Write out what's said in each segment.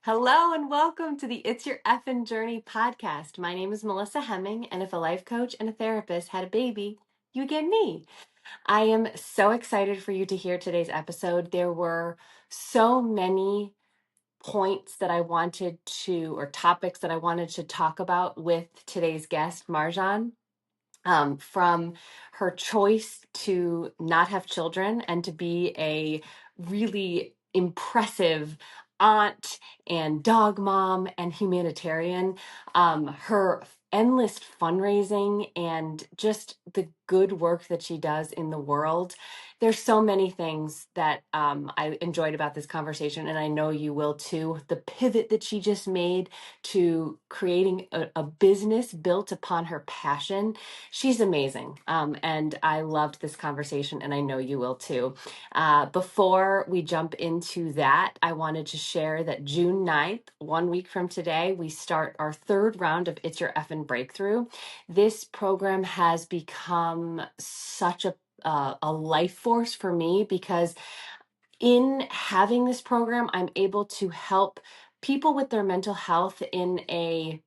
Hello and welcome to the It's Your Effin' Journey podcast. My name is Melissa Hemming, and if a life coach and a therapist had a baby, you get me. I am so excited for you to hear today's episode. There were so many points that I wanted to, or topics that I wanted to talk about with today's guest, Marjon. From her choice to not have children and to be a really impressive aunt and dog mom and humanitarian, her endless fundraising and just the good work that she does in the world. There's so many things that I enjoyed about this conversation, and I know you will too. The pivot that she just made to creating a business built upon her passion, she's amazing. And I loved this conversation, and I know you will too. Before we jump into that, I wanted to share that June 9th, 1 week from today, we start our third round of It's Your Effin' Breakthrough. This program has become such a life force for me because in having this program, I'm able to help people with their mental health in a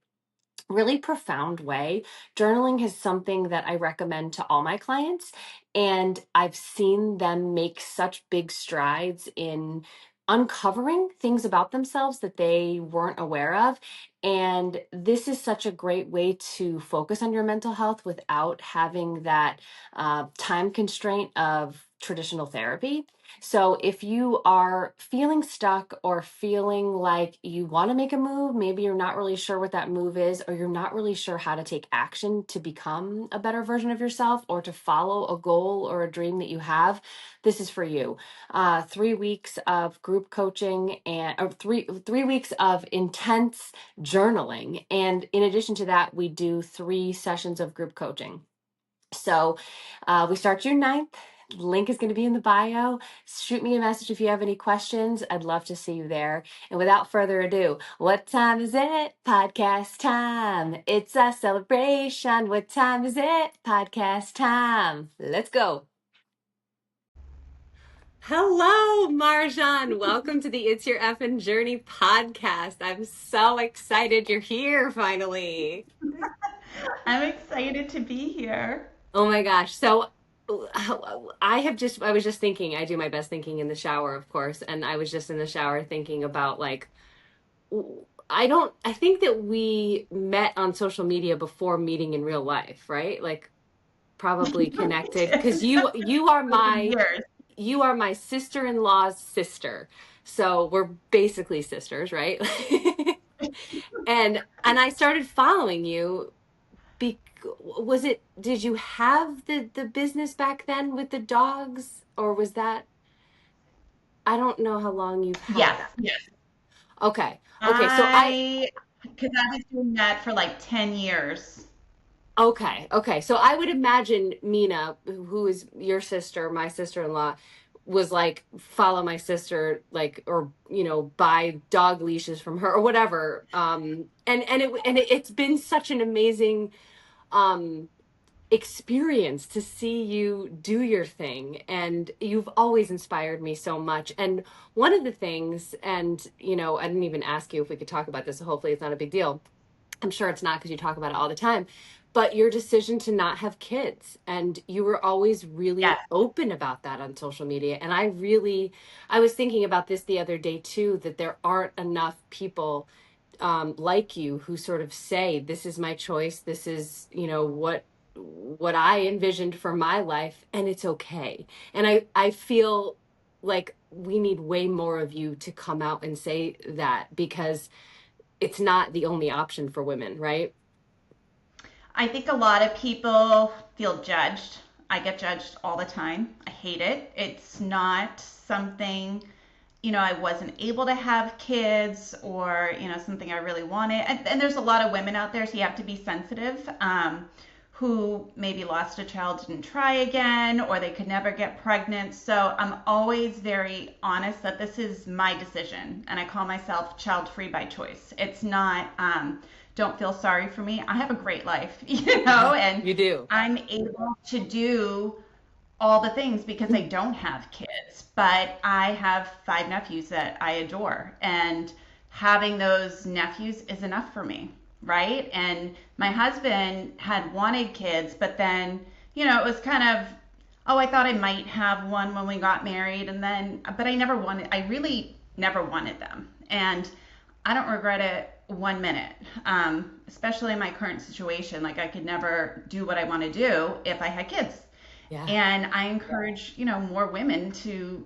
really profound way. Journaling is something that I recommend to all my clients, and I've seen them make such big strides in uncovering things about themselves that they weren't aware of. And this is such a great way to focus on your mental health without having that time constraint of traditional therapy. So if you are feeling stuck or feeling like you want to make a move, maybe you're not really sure what that move is, or you're not really sure how to take action to become a better version of yourself or to follow a goal or a dream that you have, this is for you. 3 weeks of group coaching and or three weeks of intense journaling. And in addition to that, we do 3 sessions of group coaching. So we start June 9th. Link is going to be in the bio. Shoot me a message if you have any questions. I'd love to see you there. And without further ado, what time is it? Podcast time. It's a celebration. What time is it? Podcast time. Let's go. Hello, Marjon. Welcome to the It's Your Effin' Journey podcast. I'm so excited you're here finally. I'm excited to be here. Oh my gosh. So I was just thinking, I do my best thinking in the shower, of course. And I was just in the shower thinking about like, I think that we met on social media before meeting in real life, right? Like probably We connected because did over the years. you are my sister-in-law's sister. So we're basically sisters, right? And I started following you. Be was it, did you have the business back then with the dogs, or was that, I don't know how long you've had Yes, that. yes. Okay. Okay. I, because I was doing that for like 10 years. Okay. So I would imagine Mina, who is your sister, my sister-in-law, was like follow my sister, like, or buy dog leashes from her or whatever. It's been such an amazing um experience to see you do your thing, and you've always inspired me so much. And one of the things, and I didn't even ask you if we could talk about this, so hopefully it's not a big deal. I'm sure it's not because you talk about it all the time, but your decision to not have kids, and you were always Yes. really open about that on social media. And I was thinking about this the other day too, that there aren't enough people like you who sort of say, this is my choice, this is what I envisioned for my life, and it's okay. And I feel like we need way more of you to come out and say that, because it's not the only option for women, right? I think a lot of people feel judged. I get judged all the time. I hate it. It's not something, I wasn't able to have kids or, something I really wanted. And there's a lot of women out there, so you have to be sensitive, who maybe lost a child, didn't try again, or they could never get pregnant. So I'm always very honest that this is my decision. And I call myself child free by choice. It's not, don't feel sorry for me. I have a great life, and You do. I'm able to do all the things because I don't have kids, but I have 5 nephews that I adore. And having those nephews is enough for me, right? And my husband had wanted kids, but then, it was kind of, oh, I thought I might have one when we got married, and then, but I really never wanted them. And I don't regret it 1 minute, especially in my current situation. Like, I could never do what I want to do if I had kids. Yeah. And I encourage, more women to,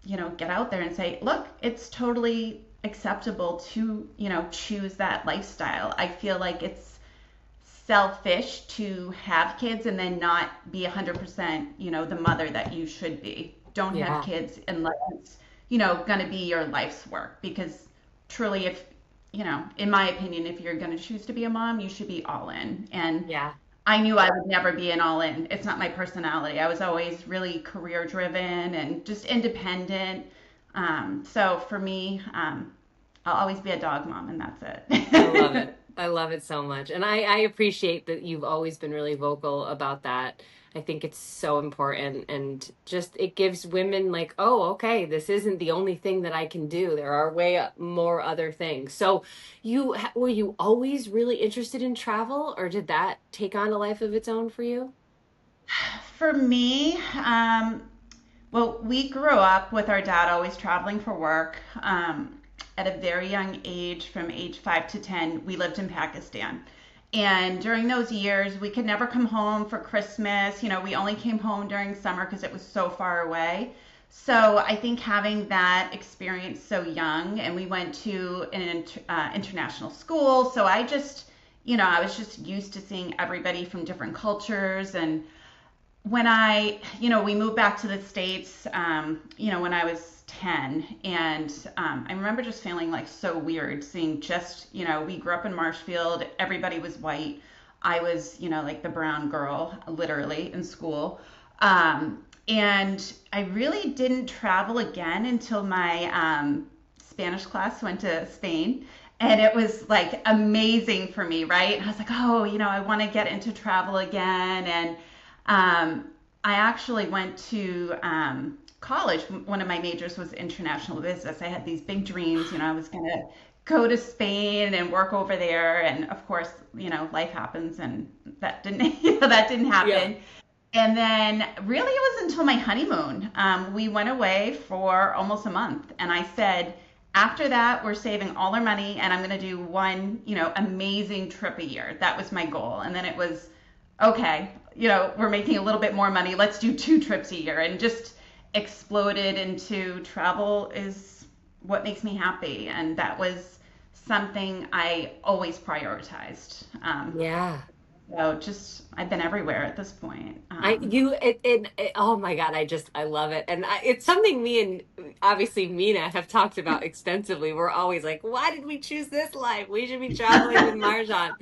get out there and say, look, it's totally acceptable to, choose that lifestyle. I feel like it's selfish to have kids and then not be 100%, the mother that you should be. Don't have Yeah. kids unless it's, going to be your life's work. Because truly, if, in my opinion, if you're going to choose to be a mom, you should be all in. And Yeah. I knew I would never be an all in. It's not my personality. I was always really career driven and just independent. So for me, I'll always be a dog mom, and that's I love it. it. I love it so much. And I appreciate that you've always been really vocal about that. I think it's so important and just it gives women like, oh, okay, this isn't the only thing that I can do. There are way more other things. So were you always really interested in travel or did that take on a life of its own for you? For me, well, we grew up with our dad always traveling for work. At a very young age, from age 5 to 10, we lived in Pakistan. And during those years, we could never come home for Christmas. We only came home during summer because it was so far away. So I think having that experience so young, and we went to an international school. So I was just used to seeing everybody from different cultures. And when we moved back to the States, when I was 10, and I remember just feeling like so weird seeing we grew up in Marshfield, everybody was white. I was, like the brown girl, literally, in school. And I really didn't travel again until my Spanish class went to Spain. And it was like amazing for me, right? And I was like, oh, I want to get into travel again. And I actually went to college. One of my majors was international business. I had these big dreams. I was going to go to Spain and work over there. And of course, life happens, and that didn't, that didn't Yeah. happen. And then, really, it was until my honeymoon. We went away for almost a month, and I said, after that, we're saving all our money, and I'm going to do one, amazing trip a year. That was my goal. And then it was, okay, we're making a little bit more money. Let's do 2 trips a year, and just exploded into travel is what makes me happy. And that was something I always prioritized. Yeah. So just, I've been everywhere at this point. I you it oh my God, I love it. And it's something me and obviously Mina have talked about extensively. We're always like, why did we choose this life? We should be traveling with Marjan.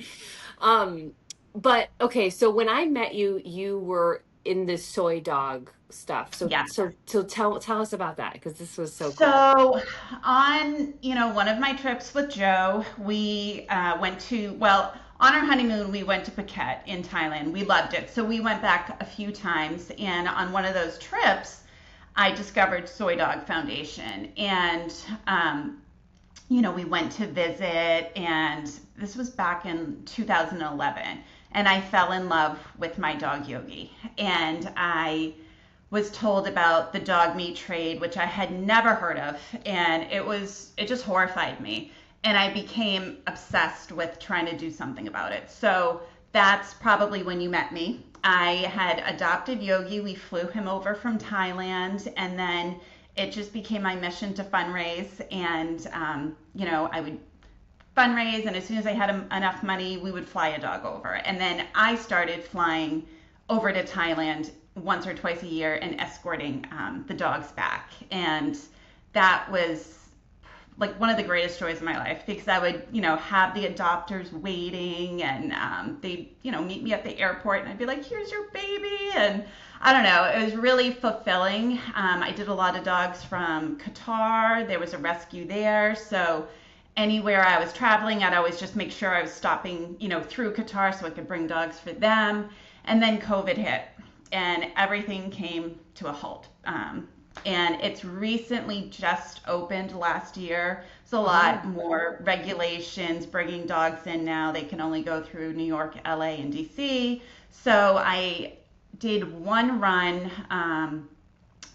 Um, but okay, so when I met you, you were in this soy dog stuff. So Yeah. tell us about that because this was so cool. So on, one of my trips with Joe, we on our honeymoon, we went to Phuket in Thailand. We loved it. So we went back a few times. And on one of those trips, I discovered Soy Dog Foundation. And, we went to visit, and this was back in 2011. And I fell in love with my dog Yogi. And I was told about the dog meat trade, which I had never heard of, and it just horrified me. And I became obsessed with trying to do something about it. So that's probably when you met me. I had adopted Yogi. We flew him over from Thailand, and then it just became my mission to fundraise. And I would fundraise, and as soon as I had enough money, we would fly a dog over. And then I started flying over to Thailand once or twice a year and escorting the dogs back. And that was like one of the greatest joys of my life, because I would, have the adopters waiting, and they'd, meet me at the airport, and I'd be like, here's your baby. And I don't know, it was really fulfilling. I did a lot of dogs from Qatar. There was a rescue there. So anywhere I was traveling, I'd always just make sure I was stopping, through Qatar so I could bring dogs for them. And then COVID hit, and everything came to a halt. And it's recently just opened last year. So a Oh, lot more regulations bringing dogs in now. They can only go through New York, LA, and DC. So I did one run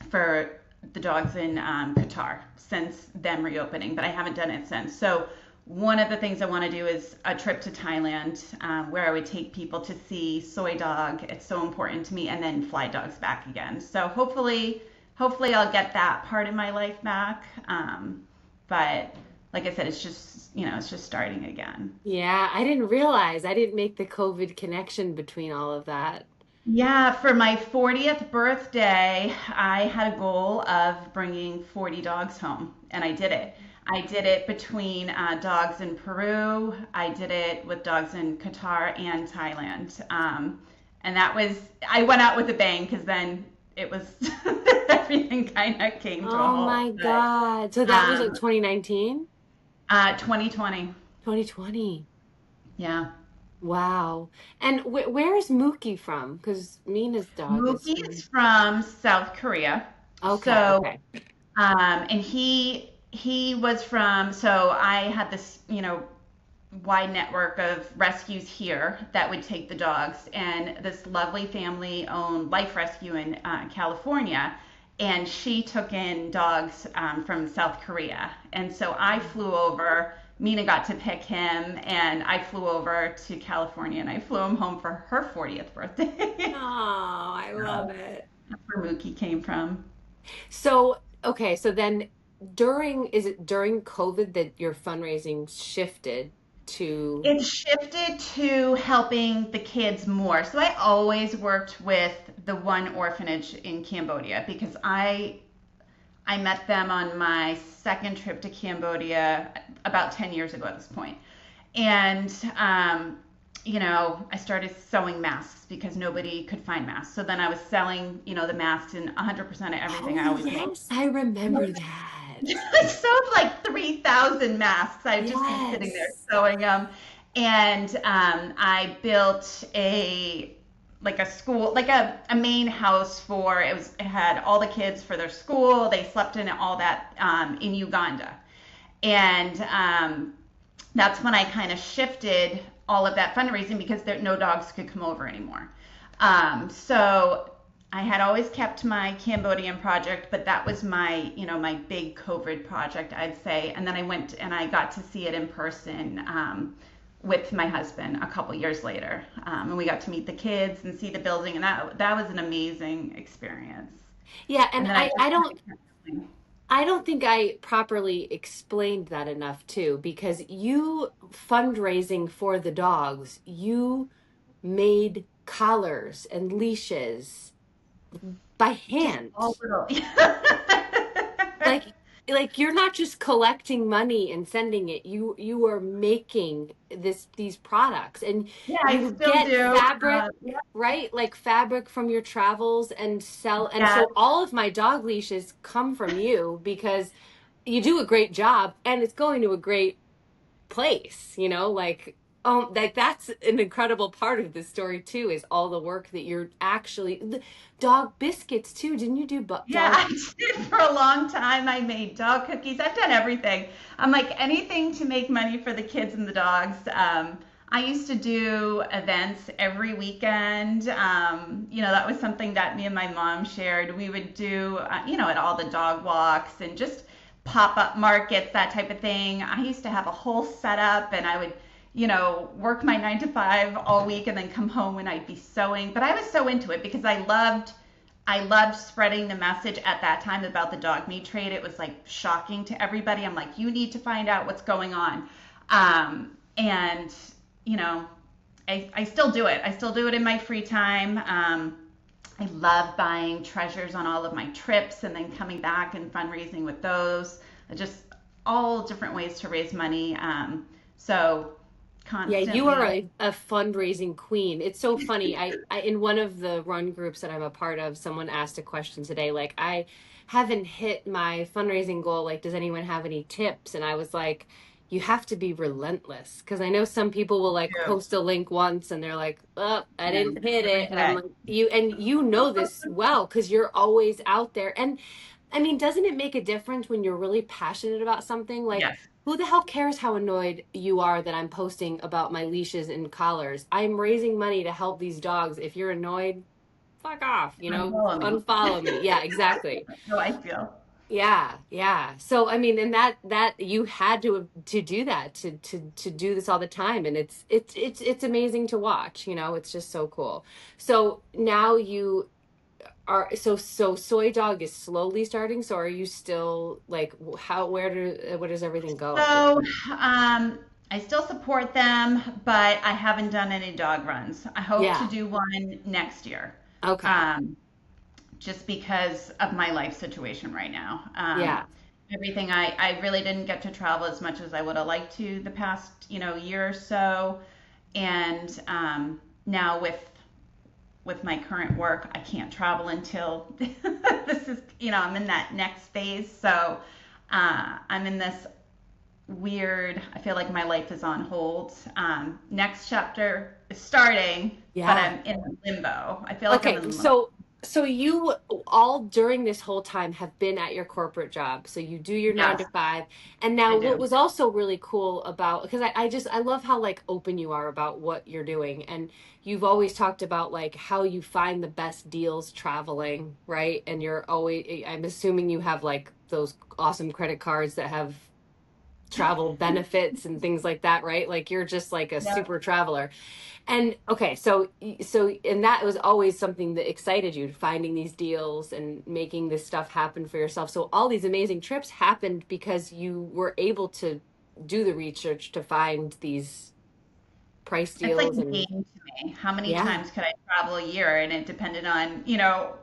for the dogs in Qatar since them reopening, but I haven't done it since. So one of the things I want to do is a trip to Thailand, where I would take people to see soy dog. It's so important to me, and then fly dogs back again. So hopefully I'll get that part of my life back. But like I said, it's just it's just starting again. yeah. I didn't realize. I didn't make the COVID connection between all of that. Yeah, for my 40th birthday, I had a goal of bringing 40 dogs home, and I did it. I did it between dogs in Peru. I did it with dogs in Qatar and Thailand. And that was, I went out with a bang because then it was, everything kind of came to a Oh halt. my But God. So that was like um, 2019? 2020, 2020. yeah. Wow. And where's Mookie from? Because Mina's dog is Mookie's from. from South Korea. Okay, So okay. And he was from, so I had this, wide network of rescues here that would take the dogs, and this lovely family owned Life Rescue in California, and she took in dogs from South Korea, and so I flew over. Mina got to pick him, and I flew over to California, and I flew him home for her 40th Oh, birthday. I love So it. that's where Mookie came from. So, okay, so then is it during COVID that your fundraising shifted to, It shifted to helping the kids more. So I always worked with the one orphanage in Cambodia because I met them on my second trip to Cambodia about 10 years ago at this point. And I started sewing masks because nobody could find masks. So then I was selling, the masks and 100% of everything oh I always made. yes, I remember that. I sewed like 3,000 masks. I'd just be sitting there Yes. sewing them. And I built a school, like a main house for it had all the kids for their school. They slept in it, all that in Uganda. And that's when I kind of shifted all of that fundraising because no dogs could come over anymore. So I had always kept my Cambodian project, but that was my big COVID project, I'd say. And then I went and I got to see it in person with my husband a couple years later, and we got to meet the kids and see the building, and that was an amazing experience. Yeah, And and then I definitely kept going. I don't think I properly explained that enough too, because you fundraising for the dogs, you made collars and leashes by Just hand. all little. Like like you're not just collecting money and sending it. You are making these products and Yeah, I you still get do. fabric, Yeah, right? Like fabric from your travels and sell. And yeah, so all of my dog leashes come from you because you do a great job and it's going to a great place, like that's an incredible part of this story too, is all the work that you're actually the dog biscuits too. Didn't you do yeah. dog? I did for a long time. I made dog cookies. I've done everything. I'm like anything to make money for the kids and the dogs. I used to do events every weekend. That was something that me and my mom shared. We would do, at all the dog walks and just pop up markets, that type of thing. I used to have a whole setup and I would work my 9 to 5 all week and then come home and I'd be sewing. But I was so into it because I loved spreading the message at that time about the dog meat trade. It was like shocking to everybody. I'm like, you need to find out what's going on. And, you know, I still do it. I still do it in my free time. I love buying treasures on all of my trips and then coming back and fundraising with those. Just all different ways to raise money. So Yeah, you are constantly, a fundraising queen. It's so funny. I in one of the run groups that I'm a part of, someone asked a question today, like, I haven't hit my fundraising goal. Like, does anyone have any tips? And I was like, you have to be relentless. Because I know some people will like do. post a link once and they're like, oh, I Yeah, didn't hit every it. And I'm day. like, you know this well because you're always out there. And I mean, doesn't it make a difference when you're really passionate about something? Like, Yes, who the hell cares how annoyed you are that I'm posting about my leashes and collars? I'm raising money to help these dogs. If you're annoyed, fuck off, unfollow me. unfollow me. Yeah, exactly. How I feel. Yeah, yeah. So I mean, and that you had to do that to do this all the time, and it's amazing to watch. It's just so cool. So now you are so soy dog is slowly starting. So are you still like how where does everything go up to? So, I still support them, but I haven't done any dog runs. I hope to Yeah. do one next year, Okay. um, just because of my life situation right now. Yeah. Everything I really didn't get to travel as much as I would have liked to the past, year or so, and now with my current work, I can't travel until this is, I'm in that next phase. So I'm in this weird, I feel like my life is on hold. Next chapter is starting, but Yeah. I'm in limbo. I feel like I'm Okay, in limbo. so you all during this whole time have been at your corporate job. So you do your nine Yes, to five. And I now what do. was also really cool about because I love how like open you are about what you're doing. And you've always talked about like how you find the best deals traveling, right? And you're always I'm assuming you have like those awesome credit cards that have travel benefits and things like that, right? Like you're just like a Yep. super traveler. And okay, and that was always something that excited you, finding these deals and making this stuff happen for yourself. So all these amazing trips happened because you were able to do the research to find these price It's like deals a and game to me. How many yeah. times could I travel a year? And it depended on,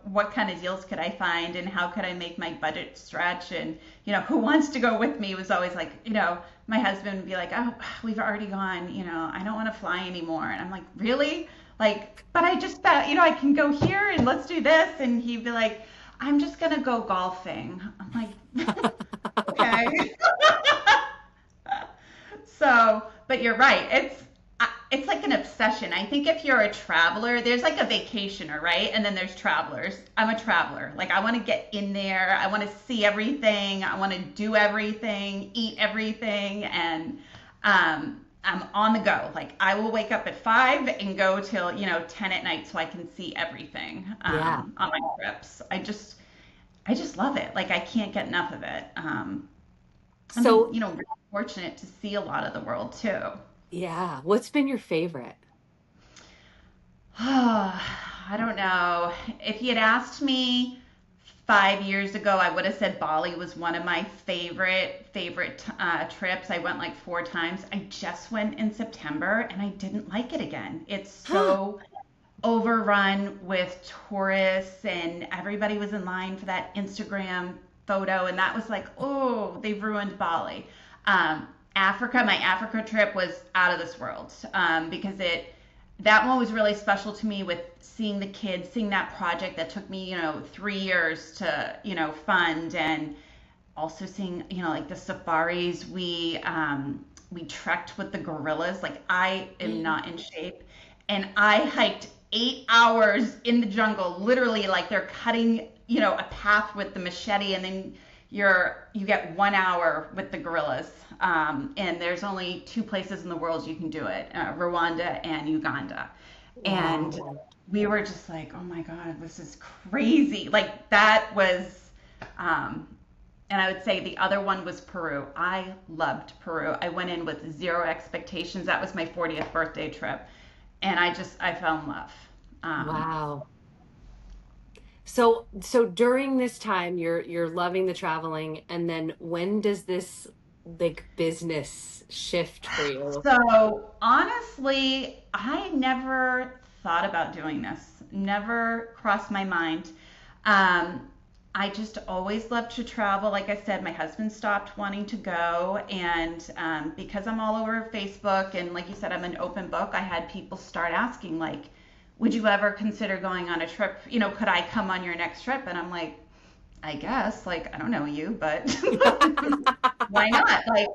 what kind of deals could I find and how could I make my budget stretch? And, who wants to go with me was always like, my husband would be like, oh, we've already gone, I don't want to fly anymore. And I'm like, really? Like, but I just thought, I can go here and let's do this. And he'd be like, I'm just going to go golfing. I'm like, okay. So, but you're right. It's like an obsession. I think if you're a traveler, there's like a vacationer, right? And then there's travelers. I'm a traveler. Like I want to get in there. I want to see everything. I want to do everything, eat everything, and I'm on the go. Like I will wake up at 5 and go till 10 at night so I can see everything Yeah. on my trips. I just love it. Like I can't get enough of it. I've been, So really fortunate to see a lot of the world too. yeah, what's been your favorite? I don't know. If you had asked me 5 years ago, I would have said Bali was one of my favorite trips. I went like 4 times. I just went in September and I didn't like it again. It's so overrun with tourists and everybody was in line for that Instagram photo and that was like, oh, they've ruined Bali. My Africa trip was out of this world because that one was really special to me with seeing the kids, seeing that project that took me, 3 years to, fund and also seeing, like the safaris. We trekked with the gorillas. Like I am not in shape. And I hiked 8 hours in the jungle, literally like they're cutting, a path with the machete and then you get 1 hour with the gorillas. And there's only two places in the world you can do it, Rwanda and Uganda. And Wow. we were just like, oh my God, this is crazy. Like that was, and I would say the other one was Peru. I loved Peru. I went in with zero expectations. That was my 40th birthday trip. And I fell in love. Um, Wow. So during this time you're loving the traveling and then when does this like business shift for you? So honestly, I never thought about doing this. Never crossed my mind. Um, I just always loved to travel. Like I said, my husband stopped wanting to go, and because I'm all over Facebook, and like you said, I'm an open book. I had people start asking, like, "Would you ever consider going on a trip? Could I come on your next trip?" And I'm like, "I guess. Like, I don't know you, but why not? Like,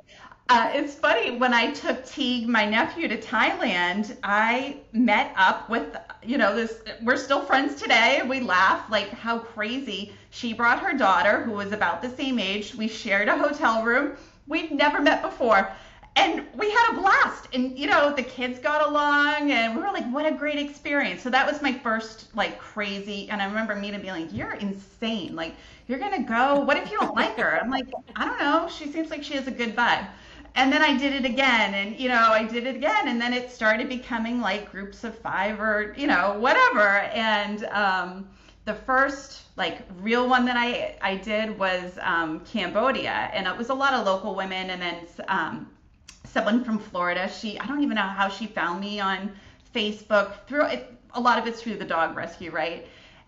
It's funny, when I took Teague, my nephew, to Thailand, I met up with, this, we're still friends today. We laugh like how crazy. She brought her daughter, who was about the same age. We shared a hotel room. We'd never met before. And we had a blast. And, the kids got along and we were like, what a great experience. So that was my first like crazy. And I remember Mina being like, you're insane. Like, you're going to go. What if you don't like her? I'm like, I don't know. She seems like she has a good vibe. And then I did it again, and I did it again, and then it started becoming like groups of 5 or whatever. And the first like real one that I did was Cambodia, and it was a lot of local women, and then someone from Florida. I don't even know how she found me on Facebook. Through it, a lot of it's through the dog rescue, right?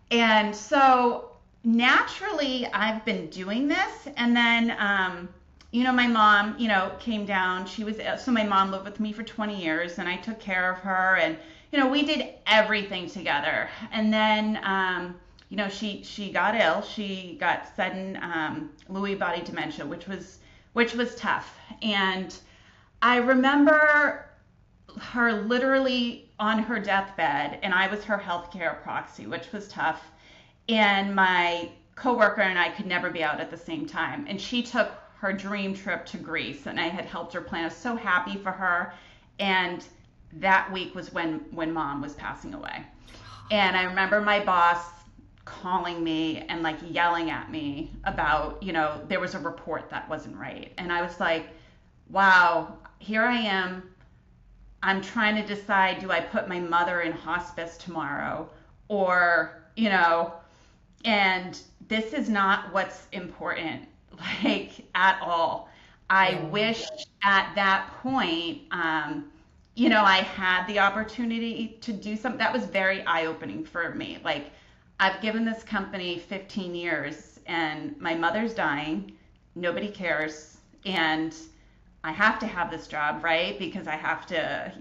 And so naturally, I've been doing this, and then my mom, came down. So my mom lived with me for 20 years and I took care of her, and, we did everything together. And then, she got ill. She got sudden Lewy body dementia, which was tough. And I remember her literally on her deathbed, and I was her healthcare proxy, which was tough. And my coworker and I could never be out at the same time. And she took her dream trip to Greece, and I had helped her plan. I was so happy for her. And that week was when mom was passing away. And I remember my boss calling me and like yelling at me about, there was a report that wasn't right. And I was like, wow, here I am. I'm trying to decide, do I put my mother in hospice tomorrow or, and this is not what's important, like at all. I Yeah. wish at that point, I had the opportunity to do something that was very eye-opening for me. Like, I've given this company 15 years and my mother's dying. Nobody cares. And I have to have this job, right? Because I have to,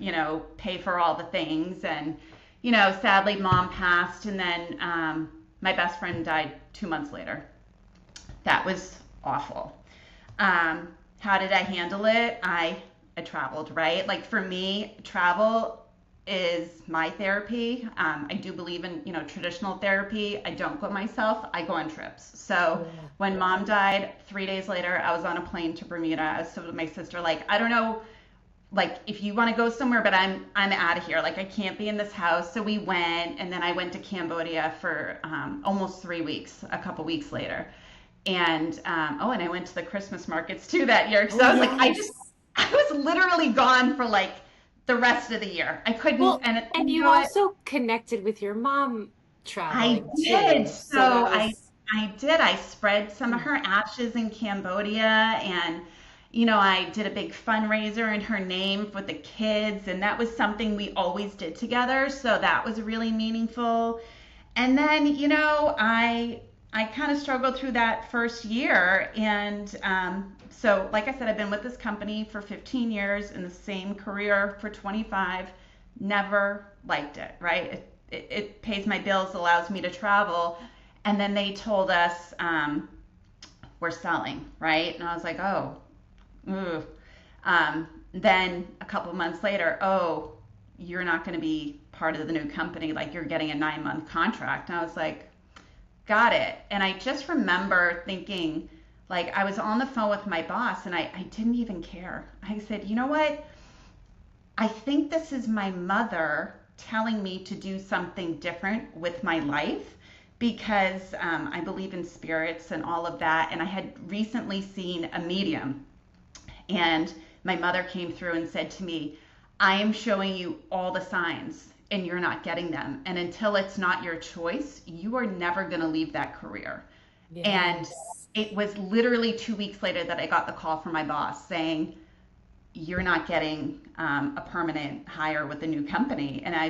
pay for all the things. And, sadly, mom passed. And then my best friend died 2 months later. That was awful. How did I handle it? I traveled, right? Like for me, travel is my therapy. I do believe in, traditional therapy. I don't go myself. I go on trips. So Yeah. when mom died, 3 days later, I was on a plane to Bermuda. I was with my sister, like, I don't know, like if you want to go somewhere, but I'm out of here. Like I can't be in this house. So we went, and then I went to Cambodia for almost 3 weeks, a couple weeks later. And and I went to the Christmas markets too that year. So Oh, I was like, yes. I was literally gone for like the rest of the year. I couldn't, Well, and and you you know what? also connected with your mom I traveling did. too. So So that I was, I did. I spread some of mm, her ashes in Cambodia, and I did a big fundraiser in her name for the kids, and that was something we always did together. So that was really meaningful. And then, I kind of struggled through that first year, and so like I said, I've been with this company for 15 years in the same career for 25. Never liked it, right? It pays my bills, allows me to travel, and then they told us we're selling, right? And I was like, oh, ooh. Then a couple months later, oh, you're not going to be part of the new company. Like you're getting a 9-month contract. And I was like, got it. And I just remember thinking, like, I was on the phone with my boss and I didn't even care. I said, you know what? I think this is my mother telling me to do something different with my life because I believe in spirits and all of that. And I had recently seen a medium, and my mother came through and said to me, I am showing you all the signs and you're not getting them. And until it's not your choice, you are never going to leave that career. And yes. it was literally 2 weeks later that I got the call from my boss saying, you're not getting a permanent hire with the new company. And I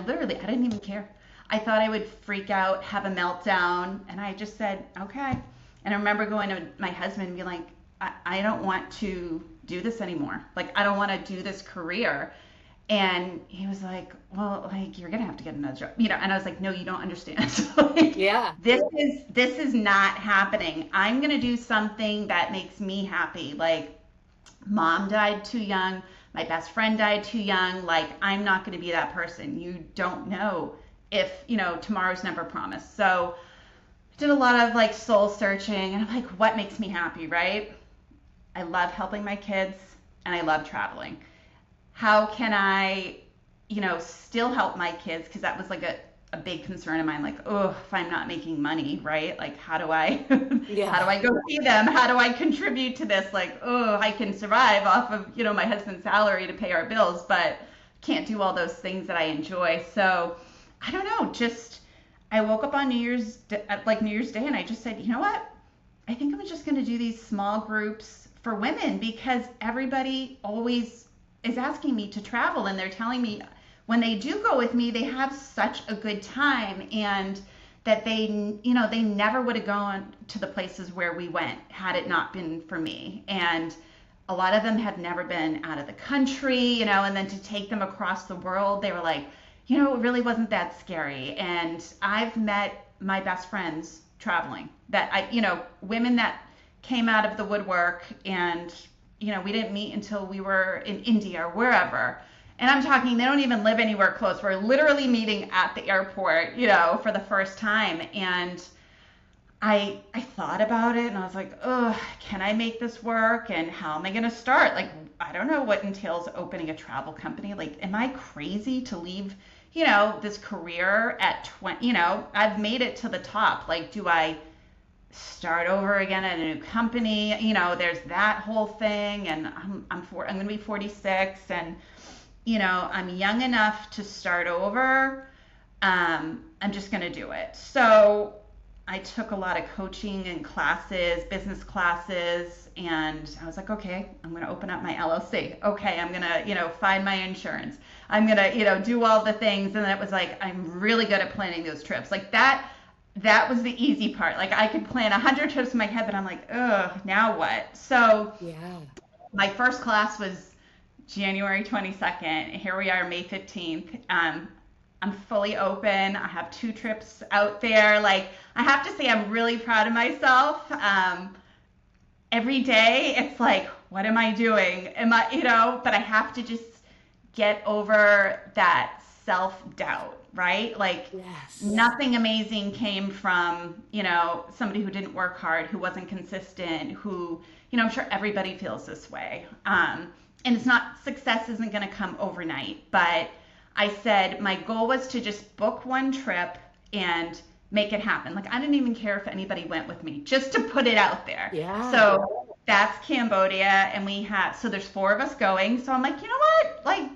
literally, I didn't even care. I thought I would freak out, have a meltdown. And I just said, okay. And I remember going to my husband and being like, I don't want to do this anymore. Like, I don't want to do this career. And he was like, well, like, you're going to have to get another job, and I was like, no, you don't understand. Like, Yeah. this is not happening. I'm going to do something that makes me happy. Like, Mom died too young. My best friend died too young. Like, I'm not going to be that person. You don't know if, tomorrow's never promised. So I did a lot of like soul searching and I'm like, what makes me happy, right? I love helping my kids and I love traveling. How can I, still help my kids? Because that was like a big concern of mine. Like, oh, if I'm not making money, right? Like, how do I, how do Yeah. I go see them? How do I contribute to this? Like, oh, I can survive off of, my husband's salary to pay our bills, but can't do all those things that I enjoy. So I don't know, just I woke up on New Year's Day, and I just said, you know what? I think I'm just going to do these small groups for women because everybody always is asking me to travel and they're telling me when they do go with me, they have such a good time and that they never would have gone to the places where we went had it not been for me. And a lot of them have never been out of the country, and then to take them across the world, they were like, it really wasn't that scary. And I've met my best friends traveling that women that came out of the woodwork and, we didn't meet until we were in India or wherever. And I'm talking, they don't even live anywhere close. We're literally meeting at the airport, for the first time. And I thought about it and I was like, oh, can I make this work? And how am I going to start? Like, I don't know what entails opening a travel company. Like, am I crazy to leave, this career at 20, I've made it to the top. Like, do I start over again at a new company? There's that whole thing. And I'm going to be 46 and, I'm young enough to start over. I'm just going to do it. So I took a lot of coaching and classes, business classes, and I was like, okay, I'm going to open up my LLC. Okay, I'm going to, find my insurance. I'm going to, do all the things. And then it was like, I'm really good at planning those trips. Like that was the easy part. Like I could plan 100 trips in my head, but I'm like, ugh, now what? So Yeah. my first class was January 22nd. Here we are, May 15th. I'm fully open. I have 2 trips out there. Like, I have to say, I'm really proud of myself. Every day, it's like, what am I doing? But I have to just get over that self-doubt, right? Like, Yes. nothing amazing came from, somebody who didn't work hard, who wasn't consistent, who, I'm sure everybody feels this way. And it's not, success isn't going to come overnight, but I said my goal was to just book one trip and make it happen. Like I didn't even care if anybody went with me, just to put it out there. Yeah. So that's Cambodia, and so there's 4 of us going. So I'm like, you know what? Like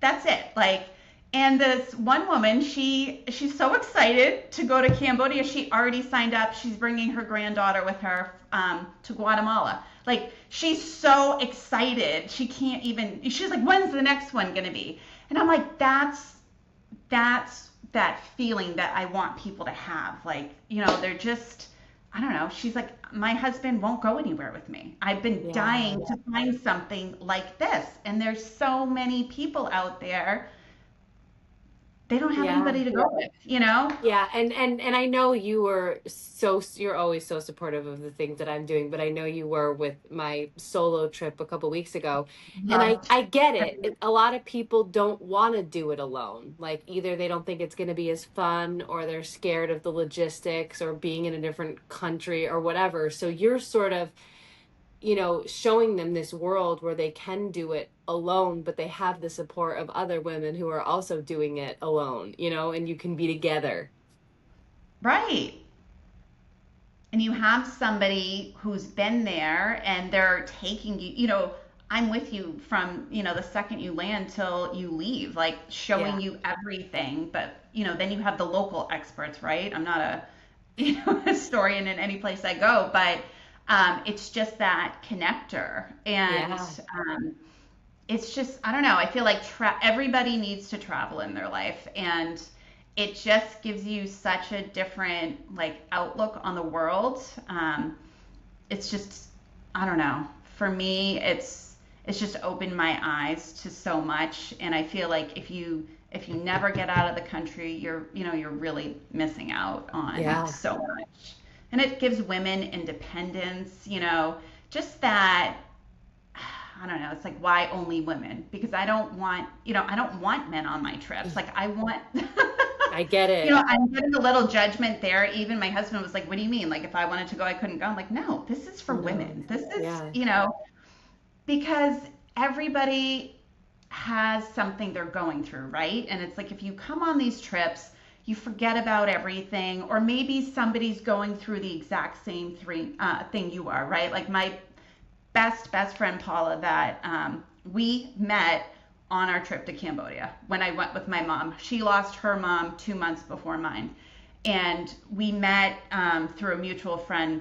that's it. Like, and this one woman, she's so excited to go to Cambodia. She already signed up. She's bringing her granddaughter with her to Guatemala. Like she's so excited. She can't even. She's like, when's the next one gonna be? And I'm like, that's that feeling that I want people to have. Like, they're just, I don't know. She's like, my husband won't go anywhere with me. I've been Yeah. dying to find something like this. And there's so many people out there. They don't have Yeah. anybody to go with. Yeah, and I know you're always so supportive of the things that I'm doing, but I know you were with my solo trip a couple weeks ago. And Loved. I get it. A lot of people don't want to do it alone. Like either they don't think it's going to be as fun or they're scared of the logistics or being in a different country or whatever. So you're sort of showing them this world where they can do it alone, but they have the support of other women who are also doing it alone, and you can be together. Right. And you have somebody who's been there and they're taking you, I'm with you from, the second you land till you leave, like Yeah. showing you everything. But, then you have the local experts, right? I'm not a, historian in any place I go, but it's just that connector. And Yeah. it's just, I don't know, I feel like everybody needs to travel in their life. And it just gives you such a different like outlook on the world. It's just, I don't know. For me, it's just opened my eyes to so much, and I feel like if you never get out of the country, you're really missing out on Yeah. so much. And it gives women independence, just that. I don't know, it's like, why only women? Because I don't want, I don't want men on my trips. Like, I want, I get it. I'm getting a little judgment there. Even my husband was like, what do you mean? Like, if I wanted to go, I couldn't go. I'm like, no, this is for No. women. This is, Yeah. because everybody has something they're going through, right? And it's like, if you come on these trips, you forget about everything, or maybe somebody's going through the exact same thing you are, right? Like my best friend Paula, that we met on our trip to Cambodia when I went with my mom. She lost her mom 2 months before mine, and we met through a mutual friend,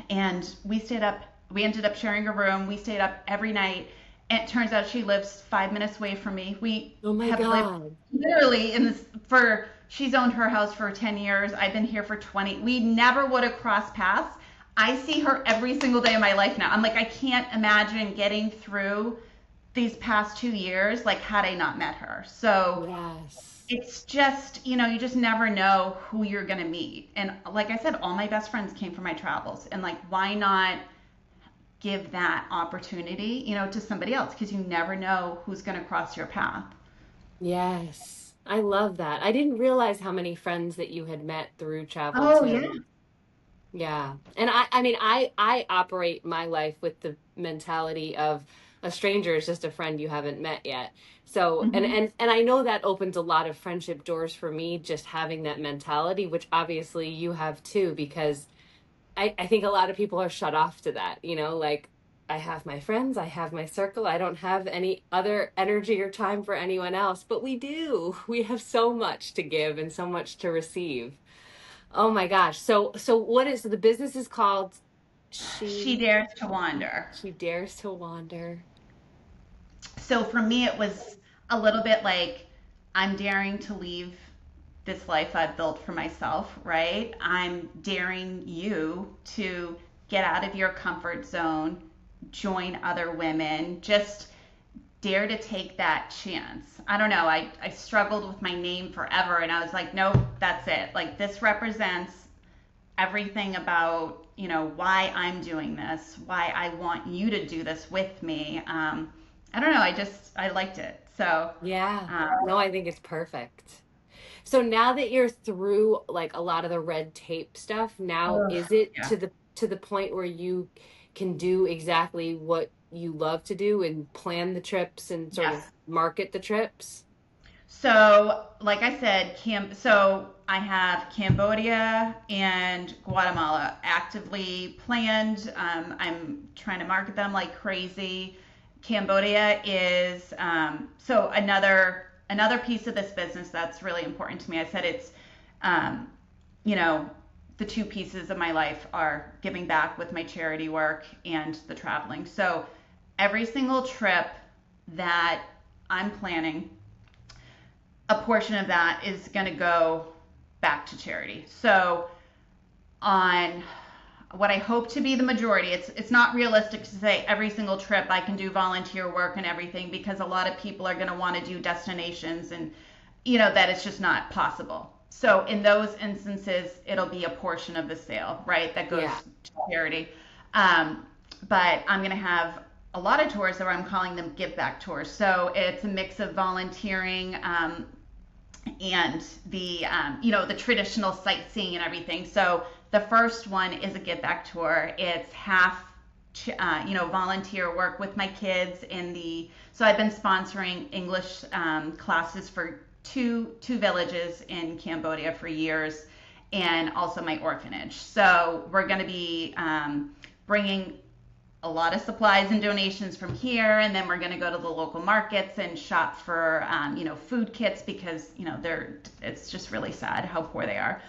and we stayed up. We ended up sharing a room. We stayed up every night. And it turns out she lives 5 minutes away from me. We Oh my have lived God. literally in this for. She's owned her house for 10 years. I've been here for 20. We never would have crossed paths. I see her every single day of my life now. I'm like, I can't imagine getting through these past 2 years like had I not met her. So Yes. it's just, you just never know who you're going to meet. And like I said, all my best friends came from my travels. And like, why not give that opportunity, to somebody else? Because you never know who's going to cross your path. Yes. I love that. I didn't realize how many friends that you had met through travel Oh, yeah. too. Yeah. And I mean, I operate my life with the mentality of a stranger is just a friend you haven't met yet. So, Hmm. and I know that opens a lot of friendship doors for me, just having that mentality, which obviously you have too, because I think a lot of people are shut off to that, like I have my friends, I have my circle, I don't have any other energy or time for anyone else, but we do. We have so much to give and so much to receive. Oh my gosh. So what is the business is called She She dares to wander. She Dares to Wander. So for me, it was a little bit like, I'm daring to leave this life I've built for myself, right? I'm daring you to get out of your comfort zone, join other women, just dare to take that chance. I don't know. I struggled with my name forever, and I was like, nope, that's it. Like, this represents everything about, why I'm doing this, why I want you to do this with me. I don't know. I liked it. So, Yeah. um, No, I think it's perfect. So now that you're through like a lot of the red tape stuff, now ugh, is it yeah. to the point where you can do exactly what you love to do and plan the trips and sort of Yes. market the trips? So, like I said, so I have Cambodia and Guatemala actively planned. I'm trying to market them like crazy. Cambodia is so another piece of this business that's really important to me. I said it's um, you know the two pieces of my life are giving back with my charity work and the traveling. So every single trip that I'm planning, a portion of that is going to go back to charity. So on what I hope to be the majority, it's not realistic to say every single trip I can do volunteer work and everything, because a lot of people are going to want to do destinations, and that it's just not possible. So in those instances, it'll be a portion of the sale, right, that goes Yeah. to charity. Um, but I'm going to have a lot of tours that I'm calling them give back tours. So it's a mix of volunteering, and the traditional sightseeing and everything. So the first one is a give back tour. It's half volunteer work with my kids in the. So I've been sponsoring English classes for two villages in Cambodia for years, and also my orphanage. So we're going to be bringing a lot of supplies and donations from here, and then we're going to go to the local markets and shop for food kits, because it's just really sad how poor they are.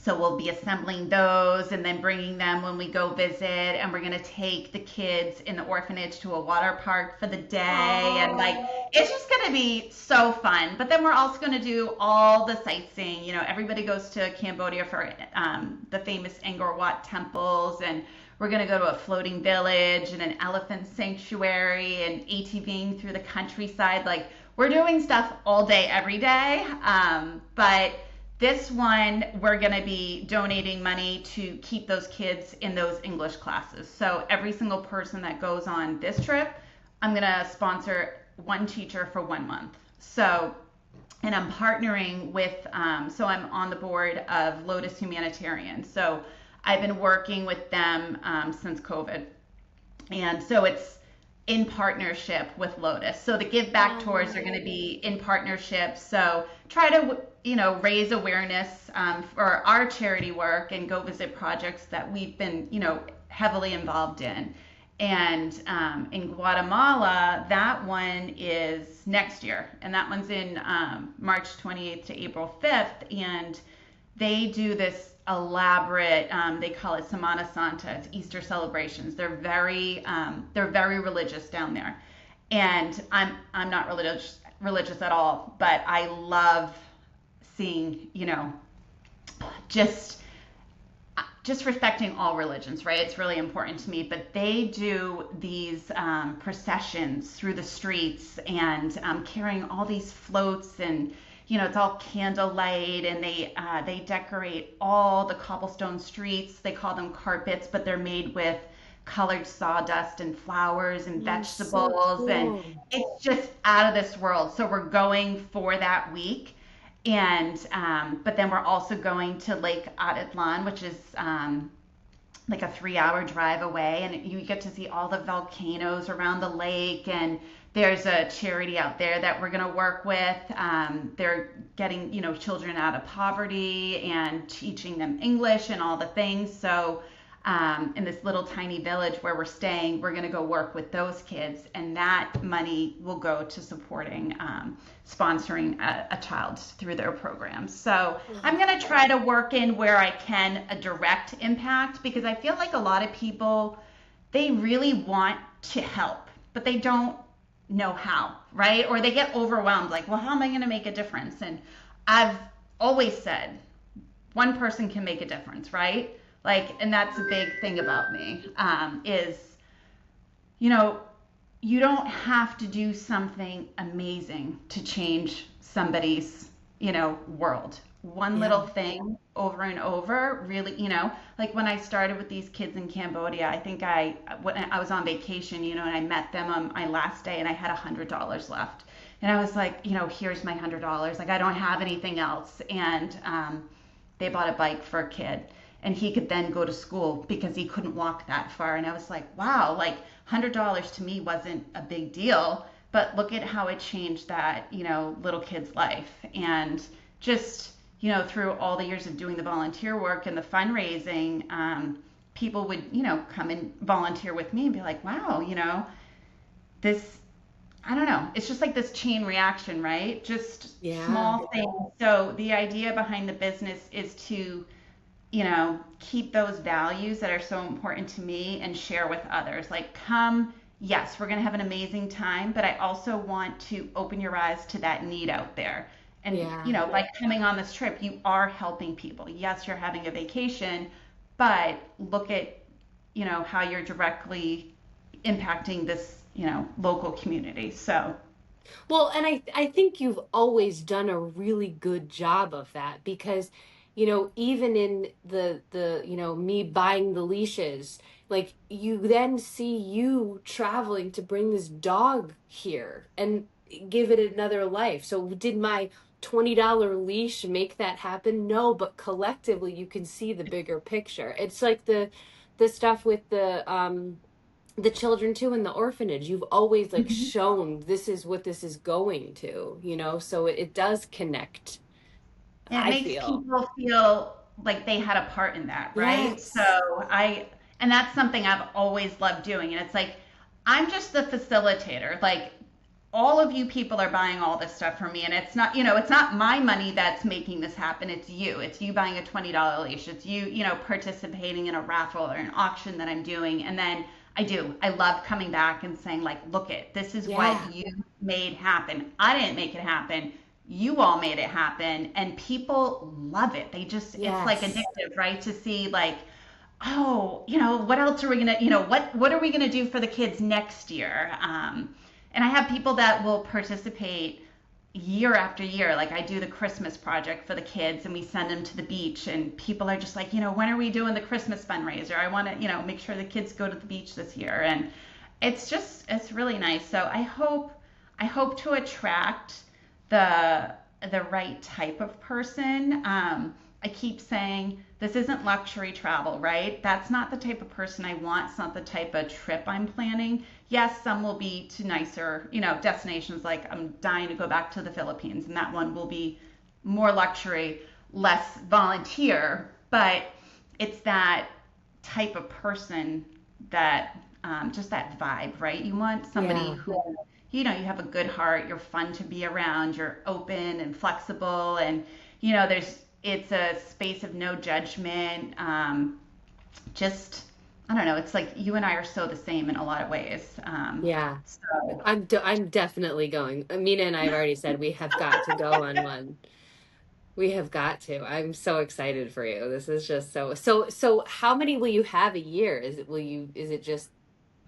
So we'll be assembling those and then bringing them when we go visit, and we're going to take the kids in the orphanage to a water park for the day, and like, Oh, it's just going to be so fun. But then we're also going to do all the sightseeing. Everybody goes to Cambodia for the famous Angkor Wat temples, and we're going to go to a floating village and an elephant sanctuary and ATVing through the countryside. Like, we're doing stuff all day, every day. But This one, we're going to be donating money to keep those kids in those English classes. So every single person that goes on this trip, I'm going to sponsor one teacher for 1 month. So, and I'm partnering with, so I'm on the board of Lotus Humanitarian. So I've been working with them since COVID. And so it's in partnership with Lotus. So the Give Back tours are going to be in partnership. So try to, raise awareness for our charity work and go visit projects that we've been, heavily involved in. And in Guatemala, that one is next year, and that one's in March 28th to April 5th, and they do this elaborate, they call it Semana Santa. It's Easter celebrations. They're very religious down there, and I'm not religious at all, but I love seeing, just just respecting all religions, right? It's really important to me. But they do these processions through the streets and carrying all these floats, and it's all candlelight, and they decorate all the cobblestone streets. They call them carpets, but they're made with colored sawdust and flowers and So vegetables, and cool. it's just out of this world. So we're going for that week, and but then we're also going to Lake Atitlan, which is like a 3-hour drive away, and you get to see all the volcanoes around the lake. And there's a charity out there that we're going to work with. They're getting children out of poverty and teaching them English and all the things. So in this little tiny village where we're staying, we're going to go work with those kids, and that money will go to supporting, sponsoring a child through their programs. So I'm going to try to work in where I can a direct impact, because I feel like a lot of people, they really want to help, but they don't know how, right? Or they get overwhelmed, like, well, how am I going to make a difference? And I've always said, one person can make a difference, right? Like, and that's a big thing about me, is, you know, you don't have to do something amazing to change somebody's, world. One Yeah. little thing over and over really, like when I started with these kids in Cambodia, I think when I was on vacation, and I met them on my last day, and I had $100 left. And I was like, here's my $100. Like, I don't have anything else. And they bought a bike for a kid, and he could then go to school because he couldn't walk that far. And I was like, wow, like $100 to me wasn't a big deal, but look at how it changed that, little kid's life. And just, through all the years of doing the volunteer work and the fundraising, people would, come and volunteer with me and be like, wow, this, I don't know, it's just like this chain reaction, right? Just Yeah. small things. So the idea behind the business is to, keep those values that are so important to me and share with others. Like, come, yes, we're going to have an amazing time, but I also want to open your eyes to that need out there. And, Yeah. by coming on this trip, you are helping people. Yes, you're having a vacation, but look at, how you're directly impacting this, local community. So, Well, and I think you've always done a really good job of that, because, even in the me buying the leashes, like, you then see you traveling to bring this dog here and give it another life. So did my $20 leash make that happen? No, but collectively you can see the bigger picture. It's like the stuff with the children too in the orphanage. You've always like mhm. shown this is what this is going to, so it does connect, It I makes feel. people feel like they had a part in that, right? So Yes. and that's something I've always loved doing. And it's like, I'm just the facilitator. Like, all of you people are buying all this stuff for me. And it's not my money that's making this happen. It's you. It's you buying a $20 leash. It's you, participating in a raffle or an auction that I'm doing. And then I love coming back and saying, like, look it, this is what Yeah. you made happen. I didn't make it happen. You all made it happen, and people love it. It's like Yes. addictive, right? To see, like, oh, what else are we gonna, what are we gonna do for the kids next year? And I have people that will participate, year after year, like I do the Christmas project for the kids and we send them to the beach and people are just like, when are we doing the Christmas fundraiser? I want to, make sure the kids go to the beach this year. And it's really nice. So I hope to attract the the right type of person. I keep saying this isn't luxury travel, right? That's not the type of person I want. It's not the type of trip I'm planning. Yes, some will be to nicer, destinations, like I'm dying to go back to the Philippines, and that one will be more luxury, less volunteer, but it's that type of person that just that vibe, right? You want somebody Yeah. who, you have a good heart, you're fun to be around, you're open and flexible, and it's a space of no judgment. Just I don't know. It's like you and I are so the same in a lot of ways. Yeah. So I'm definitely going. Mina and I have already said we have got to go on one. We have got to. I'm so excited for you. This is just so how many will you have a year? Is it just,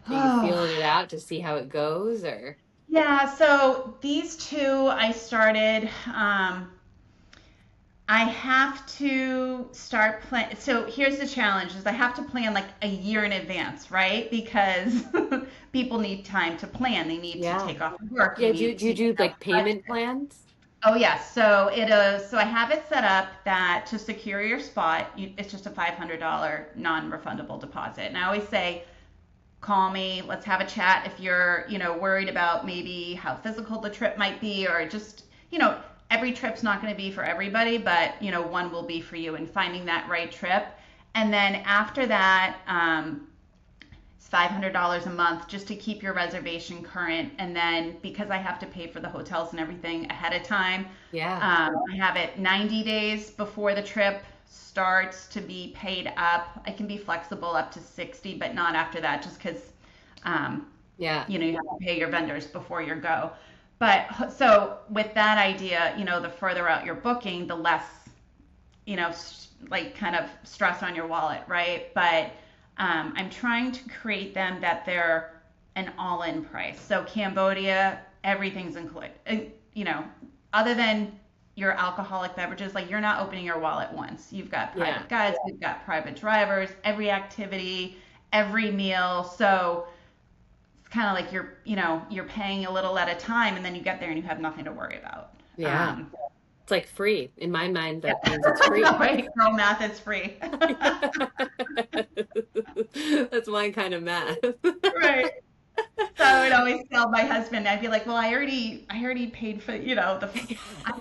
are you oh, feeling it out to see how it goes, or? yeah. So these two I started. I have to start plan. So here's the challenge: is I have to plan like a year in advance, right? Because people need time to plan. They need to Yeah. take off work. You Yeah, do need do to you do have like a payment budget. plans? Oh yes. So it is. So I have it set up that to secure your spot, it's just a $500 non-refundable deposit. And I always say, call me. Let's have a chat if you're, worried about maybe how physical the trip might be, or just, every trip's not going to be for everybody, but one will be for you, and finding that right trip. And then after that, it's $500 a month just to keep your reservation current. And then because I have to pay for the hotels and everything ahead of time, Yeah. I have it 90 days before the trip starts to be paid up. I can be flexible up to 60, but not after that, just because um, Yeah. you have to pay your vendors before your go. But so with that idea, the further out you're booking, the less, like kind of stress on your wallet, right? But I'm trying to create them that they're an all-in price. So Cambodia, everything's included. Other than your alcoholic beverages, like you're not opening your wallet once. You've got Yeah. private guides, you've got private drivers, every activity, every meal. So it's kind of like you're paying a little at a time, and then you get there and you have nothing to worry about. Yeah. It's like free. In my mind, Yeah. that means it's free. Right, girl math is free. That's my kind of math. Right. So I would always tell my husband, I'd be like, well, I already paid for, I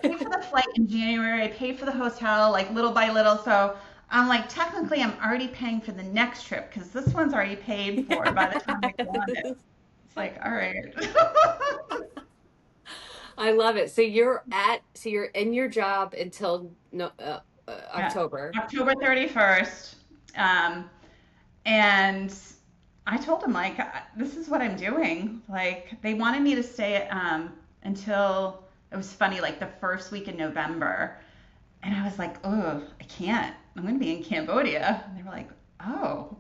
paid for the flight in January. I paid for the hotel, like little by little. So I'm like, technically, I'm already paying for the next trip because this one's already paid for by the time I go on it. Yes. It's like, all right. I love it. So you're in your job until no Yeah. October. October 31st. Um, and I told him, like, this is what I'm doing. Like, they wanted me to stay until, it was funny, like the first week in November. And I was like, oh, I can't. I'm going to be in Cambodia. And they were like, oh.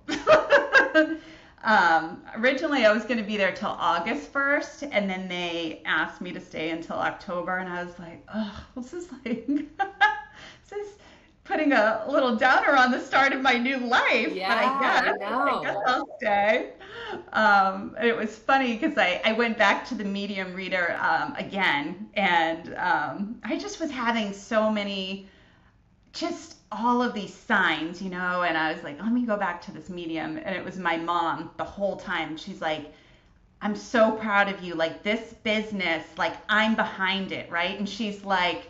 Originally, I was going to be there till August 1st. And then they asked me to stay until October. And I was like, oh, this is like, this is putting a little downer on the start of my new life. But Yeah, I I guess know. I'll stay. It was funny because I went back to the medium reader again, and I just was having so many, just all of these signs, and I was like, let me go back to this medium. And it was my mom the whole time. She's like, I'm so proud of you. Like, this business, like, I'm behind it, right? And she's like,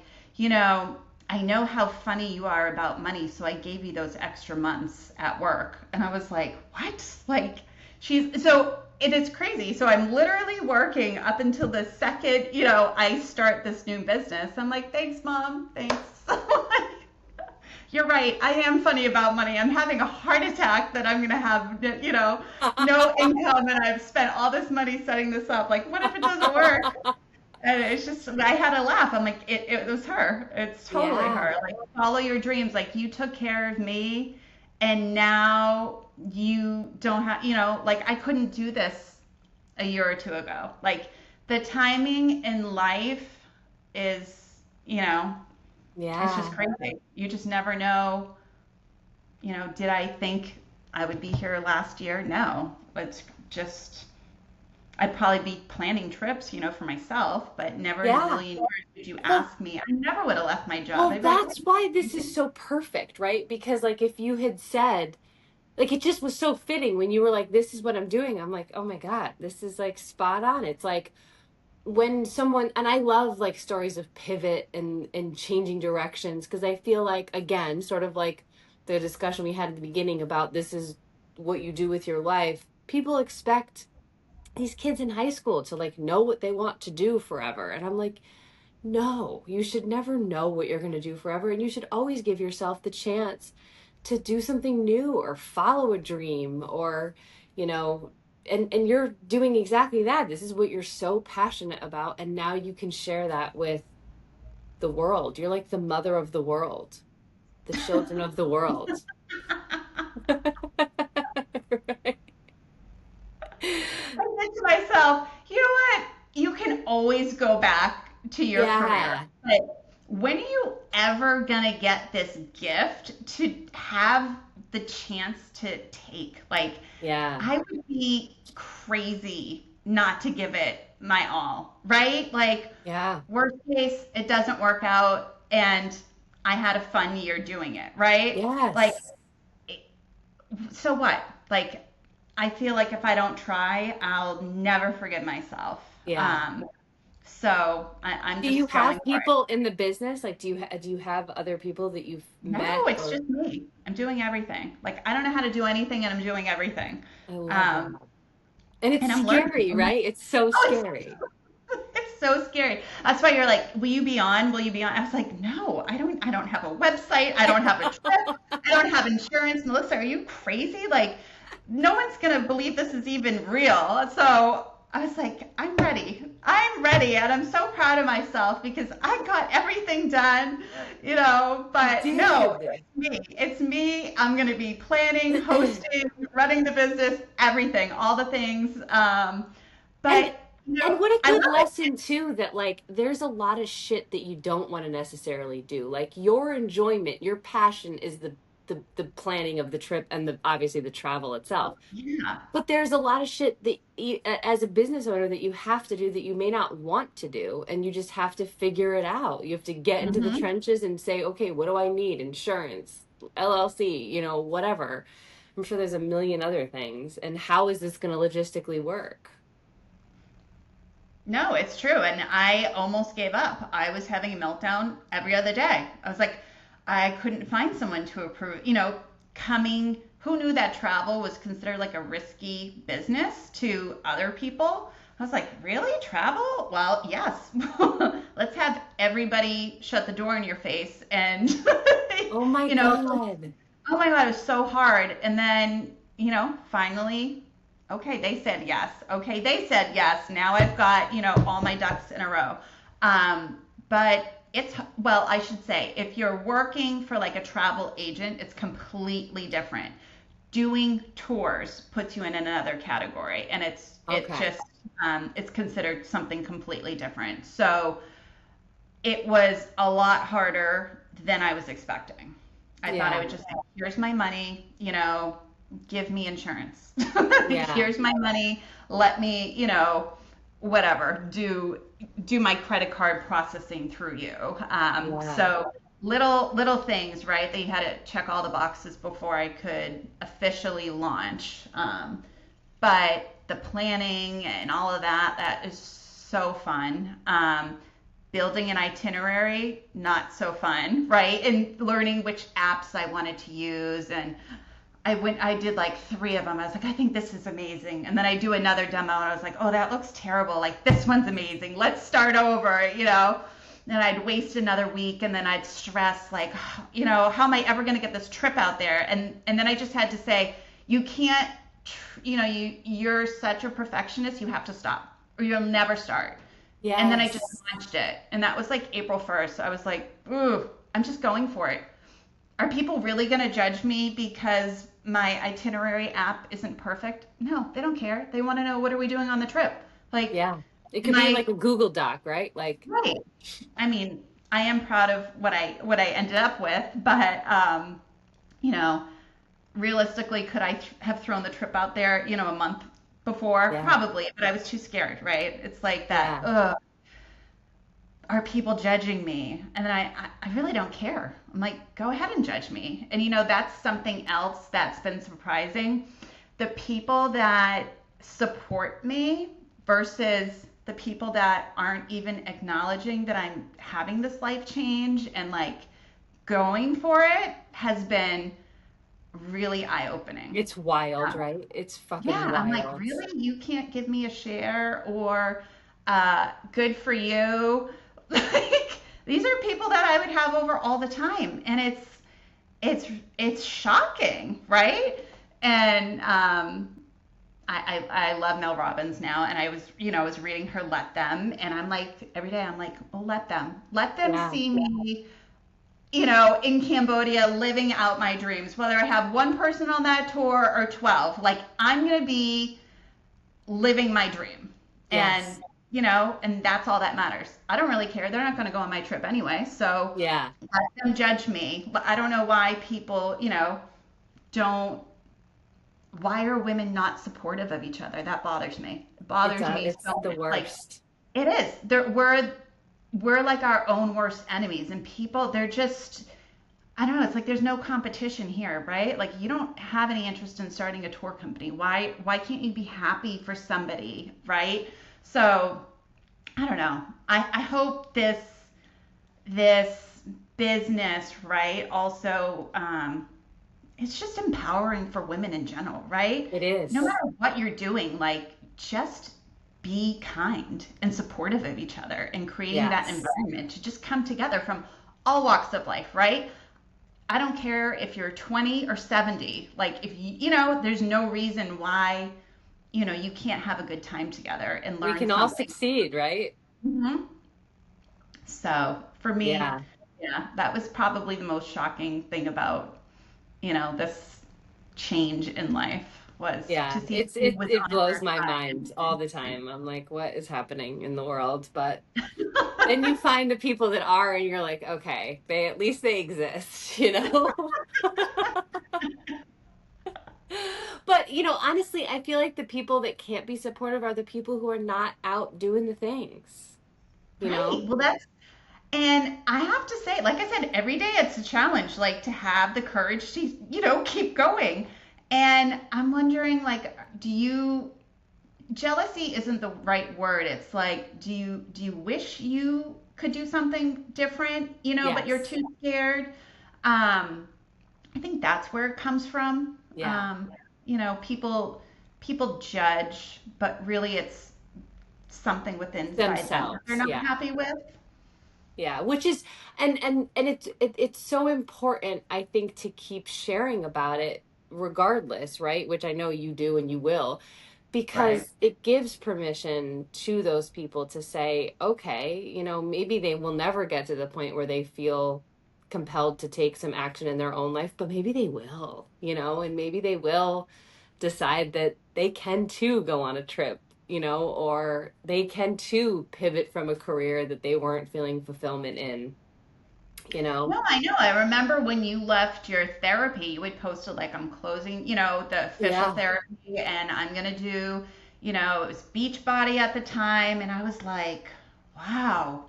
I know how funny you are about money, so I gave you those extra months at work. And I was like, what? Like, so it is crazy. So I'm literally working up until the second, I start this new business. I'm like, thanks, mom. Thanks. You're right. I am funny about money. I'm having a heart attack that I'm going to have, no income, and I've spent all this money setting this up. Like, what if it doesn't work? And it's just, I had to laugh. I'm like, it was her. It's totally Yeah. her. Like, follow your dreams. Like, you took care of me, and now you don't have, like, I couldn't do this a year or two ago. Like, the timing in life is, you know, it's just Yeah. crazy. You just never know, did I think I would be here last year? No. It's just I'd probably be planning trips, for myself, but never in a Yeah. million years would you Well, ask me. I never would have left my job. well, I'd be like, that's why this is so perfect, right? Because like if you had said, like it just was so fitting when you were like, this is what I'm doing. I'm like, oh my God, this is like spot on. It's like when someone, and I love like stories of pivot and changing directions because I feel like again, sort of like the discussion we had at the beginning about this is what you do with your life. People expect these kids in high school to like know what they want to do forever. And I'm like, no, you should never know what you're going to do forever. And you should always give yourself the chance to do something new or follow a dream or, you know, and you're doing exactly that. This is what you're so passionate about. And now you can share that with the world. You're like the mother of the world, the children of the world. Right? I said to myself, you know what? You can always go back to your career. Yeah. But when are you ever going to get this gift to have the chance to take? Like, Yeah. I would be crazy not to give it my all, right? Like, Yeah. worst case, it doesn't work out and I had a fun year doing it, right? Like, Yes. so what? Like, I feel like if I don't try, I'll never forgive myself. Yeah. Um, I'm Do you just going have for it. people in the business? Like, do you have other people that you've No, met it's or just me. I'm doing everything. Like, I don't know how to do anything, and I'm doing everything. I love that. Um, And it's and I'm learning. scary, I'm like, right? It's so oh, it's scary. it's so scary. That's why you're like, will you be on? Will you be on? I was like, no, I don't. I don't have a website. I don't have a trip. I don't have insurance. Melissa, are you crazy? Like, no one's gonna believe this is even real. So I was like, I'm ready. I'm ready, and I'm so proud of myself because I got everything done, You But no, did. it's me. It's me. I'm gonna be planning, hosting, running the business, everything, all the things. And But and what a I good love it. lesson too that like there's a lot of shit that you don't want to necessarily do. Like your enjoyment, your passion is the planning of the trip and the obviously the travel itself. Yeah. But there's a lot of shit that you, as a business owner that you have to do that you may not want to do, and you just have to figure it out. You have to get into the Hmm. trenches and say, okay, what do I need? Insurance, LLC, whatever. I'm sure there's a million other things. And how is this going to logistically work? No, it's true. And I almost gave up. I was having a meltdown every other day. I was like, I couldn't find someone to approve, who knew that travel was considered like a risky business to other people? I was like, really? Travel? Well, yes. Let's have everybody shut the door in your face and, Oh my you know, God. oh my God, it was so hard. And then, finally, okay, they said yes. Okay, they said yes. Now I've got, all my ducks in a row. But well, I should say, if you're working for like a travel agent, it's completely different. Doing tours puts you in another category, and it Okay. just it's considered something completely different. So it was a lot harder than I was expecting. I thought I Yeah. would just say, here's my money, give me insurance. Yeah. Here's my money. Let me, whatever, do my credit card processing through you. Yeah. So little things, right? That you had to check all the boxes before I could officially launch. But the planning and all of that is so fun. Building an itinerary, not so fun, right? And learning which apps I wanted to use. And I did like three of them. I was like, I think this is amazing. And then I do another demo and I was like, oh, that looks terrible. Like, this one's amazing. Let's start over. And I'd waste another week and then I'd stress like, how am I ever going to get this trip out there? And then I just had to say, you can't, you're such a perfectionist, you have to stop or you'll never start. And then I just Yes. launched it. And that was like April 1st. I was like, ooh, I'm just going for it. Are people really going to judge me because my itinerary app isn't perfect? No, they don't care. They want to know, what are we doing on the trip? Like, Yeah. It And could be like a Google Doc, right? Like, right. I mean, I am proud of what I ended up with, but you know, realistically, could I have thrown the trip out there, a month before? yeah, Probably, but I was too scared, right? It's like that, yeah, ugh, are people judging me? And then I really don't care. I'm like, go ahead and judge me. And that's something else that's been surprising. The people that support me versus the people that aren't even acknowledging that I'm having this life change and like going for it has been really eye opening. it's wild, right? It's fucking Yeah, I'm like, wild. really? You can't give me a share or good for you? Like, these are people that I would have over all the time, and it's it's shocking, right? And I love Mel Robbins now, and I was reading her Let Them, and I'm like every day I'm like, oh, let them Yeah, see me, in Cambodia living out my dreams, whether I have one person on that tour or 12. Like, I'm going to be living my dream. yes, And that's all that matters. I don't really care. They're not going to go on my trip anyway. So yeah. let them judge me. But I don't know why people, don't. Why are women not supportive of each other? That bothers me. It bothers me It's so the much. Like, worst. it is. We're like our own worst enemies, and people, they're just, I don't know. It's like there's no competition here, right? Like, you don't have any interest in starting a tour company. Why can't you be happy for somebody, right? So I don't know. I hope this business, right, also it's just empowering for women in general, right? It No is. matter what you're doing, like, just be kind and supportive of each other and creating that Yes. environment to just come together from all walks of life, right? I don't care if you're 20 or 70. Like, if there's no reason why, you can't have a good time together and We learn can all something. succeed, right? Hmm. So for me, Yeah. yeah, that was probably the most shocking thing about, this change in life was to Yeah. see who was It on blows your my mind all the time. I'm like, what is happening in the world? But then you side. find the people that are, and you're like, okay, they at least they exist, you know? But, honestly, I feel like the people that can't be supportive are the people who are not out doing the things, you Right. know? Well, and I have to say, like I said, every day it's a challenge, like, to have the courage to, keep going. And I'm wondering, like, jealousy isn't the right word. It's like, do you wish you could do something different, but you're Yes. too scared? I think that's where it comes from. Yeah. People judge, but really it's something within inside them that they're Themselves. not Yeah. happy with. Yeah, which is and it's so important, I think, to keep sharing about it regardless, right? Which I know you do and you will, Right. because it gives permission to those people to say, okay, maybe they will never get to the point where they feel compelled to take some action in their own life, but maybe they will, and maybe they will decide that they can too go on a trip, or they can too pivot from a career that they weren't feeling fulfillment in, you know? No, I know. I remember when you left your therapy, you had posted, like, I'm closing, the official Yeah. therapy, and I'm gonna do, it was Beachbody at the time, and I was like, wow.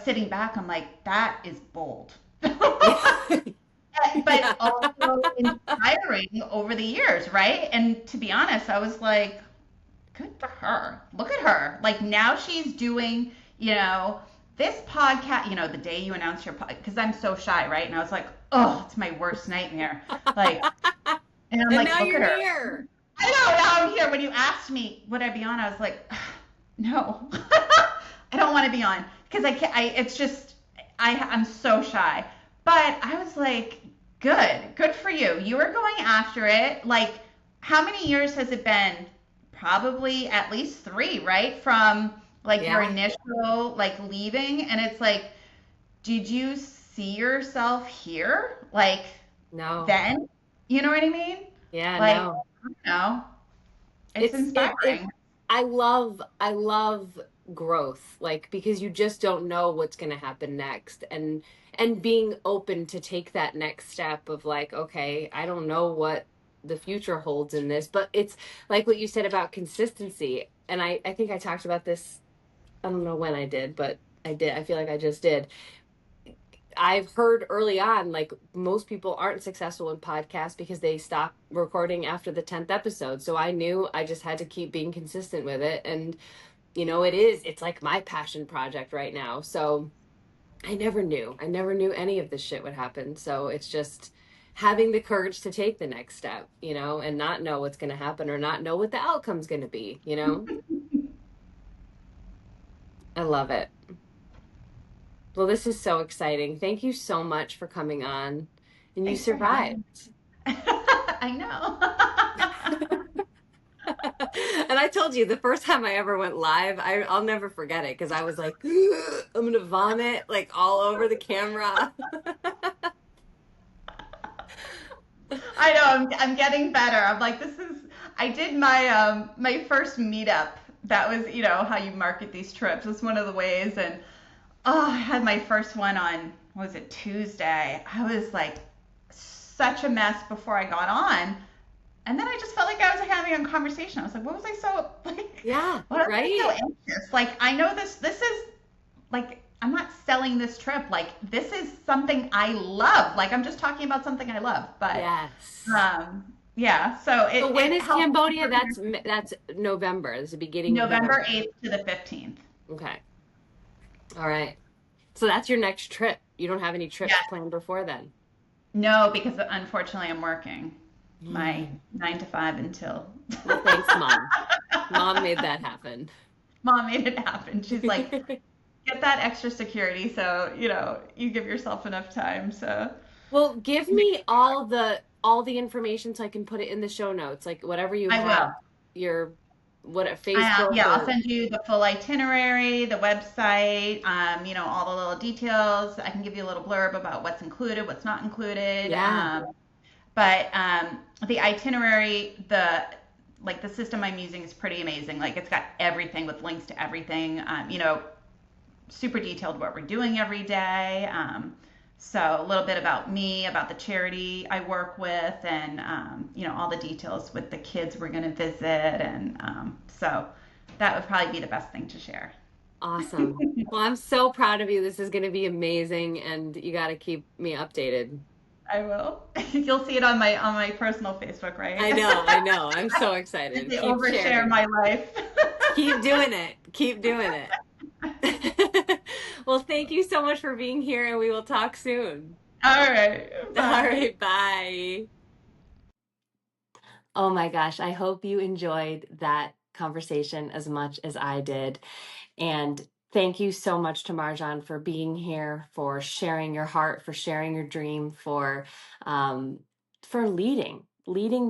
Sitting back, I'm like, that is bold. Yeah. But Yeah. also inspiring over the years, right? And to be honest, I was like, good for her. Look at her. Like, now she's doing, this podcast, the day you announced your podcast, because I'm so shy, right? And I was like, oh, it's my worst nightmare. Like, and I'm And like, now look at you're her. here. I know, now I'm here. When you asked me, would I be on? I was like, no, I don't want to be on because I can't. It's just, I'm so shy. But I was like, good for you. You were going after it. Like, how many years has it been? Probably at least 3, right? From like your Yeah. initial like leaving, and it's like, did you see yourself here? Like, No. then, you know what I mean? Yeah, Like, no. I don't know. It's It inspiring. I love growth, like because you just don't know what's going to happen next, and being open to take that next step of like, okay, I don't know what the future holds in this, but it's like what you said about consistency. And I think I talked about this, I don't know when I did, but I did. I feel like I just did. I've heard early on, like most people aren't successful in podcasts because they stop recording after the 10th episode. So I knew I just had to keep being consistent with it. And, it's like my passion project right now. So I never knew any of this shit would happen. So it's just having the courage to take the next step, and not know what's going to happen or not know what the outcome's going to be. I love it. Well, this is so exciting. Thank you so much for coming on. And you Thanks for having me. survived. I know. And I told you the first time I ever went live, I'll never forget it because I was like, I'm gonna vomit like all over the camera. I know I'm getting better. I'm like this is I did my first meetup. That was, how you market these trips. It's one of the ways. And I had my first one on, what was it, Tuesday. I was like such a mess before I got on. And then I just felt like I was having a conversation. I was like, what was I so like Yeah, what was I so right? anxious? Like I know this is like I'm not selling this trip. Like this is something I love. Like I'm just talking about something I love. But Yes. yeah, so So when it is helps me Cambodia? prepare. That's November. That's the beginning of November November. 8th to the 15th. Okay. All right. So that's your next trip. You don't have any trips Yes. planned before then. No, because unfortunately I'm working my Mm. 9 to 5 until Well, thanks, Mom. Mom made that happen. mom made it happen. She's like, get that extra security so, you give yourself enough time. So Well, give me all the information so I can put it in the show notes, like whatever you I will. have, your what at Facebook Yeah, I'll or send you the full itinerary, the website, all the little details. I can give you a little blurb about what's included, what's not included. yeah, But the itinerary, the system I'm using is pretty amazing. Like it's got everything with links to everything. Super detailed what we're doing every day. So a little bit about me, about the charity I work with, and all the details with the kids we're going to visit, and so that would probably be the best thing to share. awesome. Well, I'm so proud of you. This is going to be amazing, and you got to keep me updated. I will. You'll see it on my personal Facebook, right? I know, I know. I'm so As excited. they Keep overshare sharing. my life. Keep doing it. Keep doing it. Well, thank you so much for being here, and we will talk soon. All right. All Bye. right, bye. Oh my gosh, I hope you enjoyed that conversation as much as I did. And thank you so much to Marjon for being here, for sharing your heart, for sharing your dream, um, for leading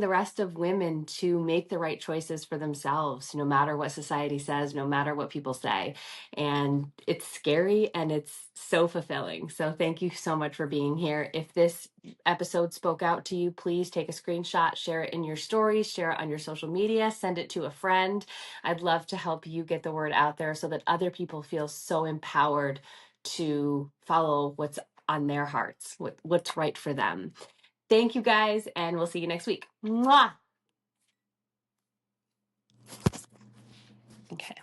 the rest of women to make the right choices for themselves, no matter what society says, no matter what people say. And it's scary and it's so fulfilling. So thank you so much for being here. If this episode spoke out to you, please take a screenshot, share it in your stories, share it on your social media, send it to a friend. I'd love to help you get the word out there so that other people feel so empowered to follow what's on their hearts, what's right for them. Thank you guys, and we'll see you next week. Mwah! Okay.